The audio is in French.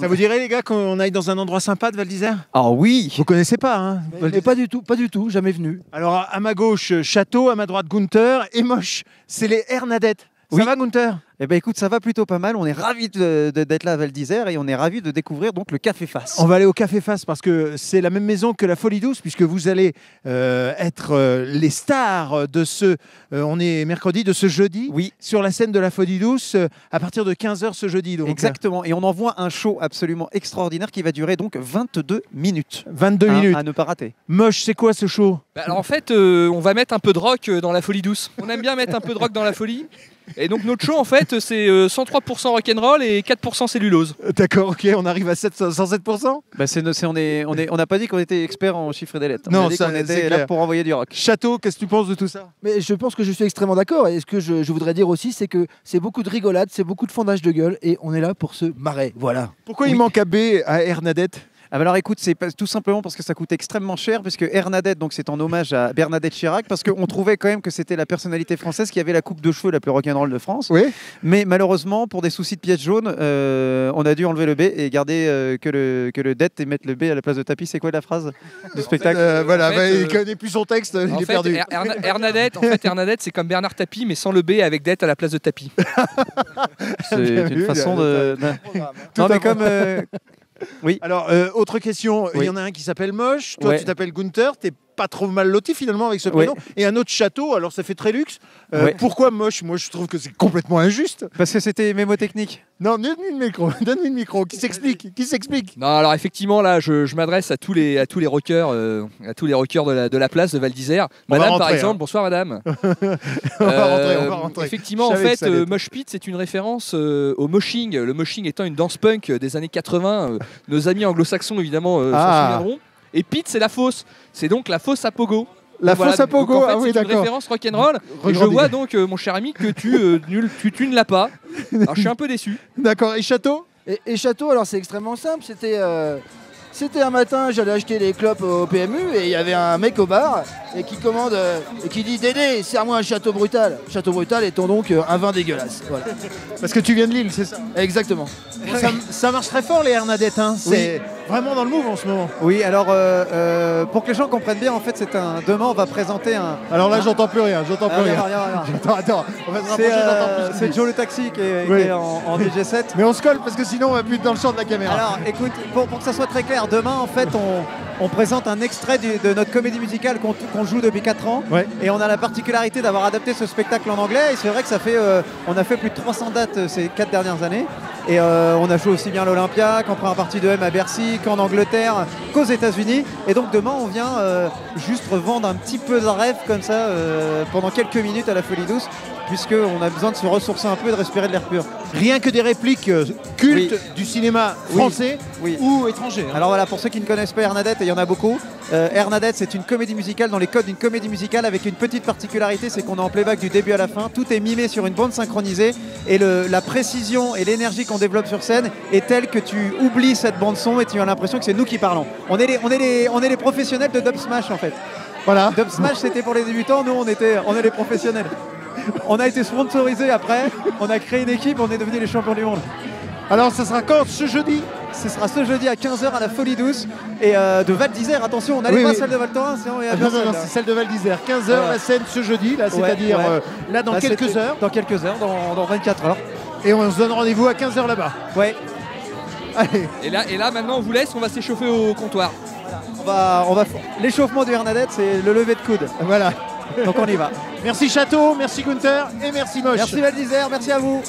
Ça vous dirait les gars qu'on aille dans un endroit sympa de Val d'Isère? Ah oui. Vous connaissez pas hein? Mais pas du tout, jamais venu. Alors à ma gauche, Château, à ma droite, Gunther et Moche. C'est les Hernadettes. Ça Oui. va Gunther? Eh ben écoute, ça va plutôt pas mal. On est ravis d'être là à Val d'Isère et on est ravis de découvrir donc le Café Face. On va aller au Café Face parce que c'est la même maison que la Folie Douce puisque vous allez être les stars de ce, on est mercredi, de ce jeudi, Oui. sur la scène de la Folie Douce à partir de 15h ce jeudi. Donc, Exactement. Et on envoie un show absolument extraordinaire qui va durer donc 22 minutes. 22 Hein, minutes. à ne pas rater. Moche, c'est quoi ce show? Bah alors en fait, on va mettre un peu de rock dans la folie douce. On aime bien mettre un peu de rock dans la folie. Et donc notre show en fait, c'est 103% rock'n'roll et 4% cellulose. D'accord, ok, on arrive à 107%. Bah on n'a pas dit qu'on était expert en chiffres et des lettres. Non, on a dit ça, qu'on c'est était clair. là pour envoyer du rock. Château, qu'est-ce que tu penses de tout ça? Mais je pense que je suis extrêmement d'accord. Et ce que je voudrais dire aussi, c'est que c'est beaucoup de rigolade, c'est beaucoup de fondage de gueule et on est là pour se marrer. Voilà. Pourquoi il manque AB à Hernadette? Ah bah alors écoute, c'est tout simplement parce que ça coûte extrêmement cher, puisque Hernadette, donc c'est en hommage à Bernadette Chirac, parce qu'on trouvait quand même que c'était la personnalité française qui avait la coupe de cheveux la plus rock'n'roll de France. Oui. Mais malheureusement, pour des soucis de pièces jaunes, on a dû enlever le B et garder que le det et mettre le B à la place de tapis. C'est quoi la phrase du spectacle? Voilà, En fait, bah, il connaît plus son texte, il En est fait, perdu. Hernadette, c'est comme Bernard Tapie, mais sans le B avec dette à la place de tapis. C'est Bien une vu, façon là, de. Tout Non, mais à comme. Oui. Alors, autre question, il Oui. y en a un qui s'appelle Moche, toi Ouais. tu t'appelles Gunther, t'es pas trop mal loti finalement avec ce prénom, et un autre Château, alors ça fait très luxe. Ouais. Pourquoi Moche? Moi je trouve que c'est complètement injuste. Parce que c'était mémotechnique. Non, donne-lui le micro, donne-lui le micro, qui s'explique. Non, alors effectivement, là, je m'adresse à tous les rockers, de la place de Val d'Isère. On va Madame, rentrer, par exemple, hein. bonsoir madame. On va rentrer. Effectivement, Je en savais que fait, ça allait être- Mosh Pit, c'est une référence au moshing. Le moshing étant une danse punk des années 80. Nos amis anglo-saxons, évidemment, s'en souviendront. Et Pit, c'est la fosse. C'est donc la fosse à Pogo. La Voilà, fosse à donc, Pogo, en fait, ah oui c'est une d'accord. référence rock'n'roll. Et je Revendique. vois donc, mon cher ami, que tu ne l'as pas. Alors, je suis un peu déçu. D'accord, et Château? Et Château, alors c'est extrêmement simple. C'était un matin, j'allais acheter des clopes au PMU et il y avait un mec au bar et qui commande et qui dit Dédé, serre-moi un Château Brutal. Château Brutal étant donc un vin dégueulasse. Voilà. Parce que tu viens de Lille, c'est ça? Exactement. Ça marche très fort les Hernadettes, hein. C'est vraiment dans le move en ce moment. Oui, alors pour que les gens comprennent bien, en fait, demain on va présenter un. Alors là j'entends plus rien, j'entends plus rien. Attends, on va se rapprocher, j'entends plus. C'est Joe le taxi qui est Oui. en DJ7. Mais on se colle parce que sinon on va plus être dans le champ de la caméra. Alors écoute, pour que ça soit très clair, demain en fait on présente un extrait de notre comédie musicale qu'on joue depuis 4 ans. Ouais. Et on a la particularité d'avoir adapté ce spectacle en anglais. Et c'est vrai que ça fait, on a fait plus de 300 dates ces 4 dernières années. Et on a joué aussi bien à l'Olympia qu'en première partie de M à Bercy, qu'en Angleterre, qu'aux États-Unis. Et donc demain on vient juste revendre un petit peu de rêve comme ça pendant quelques minutes à la Folie Douce, puisqu'on a besoin de se ressourcer un peu et de respirer de l'air pur. Rien que des répliques cultes Oui. du cinéma français Oui. ou étranger. hein. Alors voilà, pour ceux qui ne connaissent pas Hernadette, et il y en a beaucoup, Hernadette c'est une comédie musicale dans les codes d'une comédie musicale avec une petite particularité, c'est qu'on est en playback du début à la fin, tout est mimé sur une bande synchronisée et la précision et l'énergie qu'on développe sur scène est telle que tu oublies cette bande son et tu as l'impression que c'est nous qui parlons. On est les professionnels de Dub Smash en fait. Voilà. Dub Smash c'était pour les débutants, nous on est les professionnels. On a été sponsorisés après, on a créé une équipe, on est devenus les champions du monde. Alors ça sera quand ce jeudi? Ce sera ce jeudi à 15h à la Folie Douce et de Val d'Isère. Attention, on n'allait Oui, pas à oui. celle de Val Thorens, sinon il y a Non, personne, non, là. c'est celle de Val d'Isère. 15h Voilà. la scène ce jeudi, là, Ouais, c'est-à-dire ouais. là dans Là, quelques c'était heures. Dans quelques heures, dans 24 heures. Et on se donne rendez-vous à 15h là-bas. Ouais. Allez. Et là, maintenant, on vous laisse, on va s'échauffer au comptoir. L'échauffement du Hernadette, c'est le lever de coude. Voilà. Donc on y va. Merci Château, merci Gunther et merci Moche. Merci Val d'Isère, merci à vous.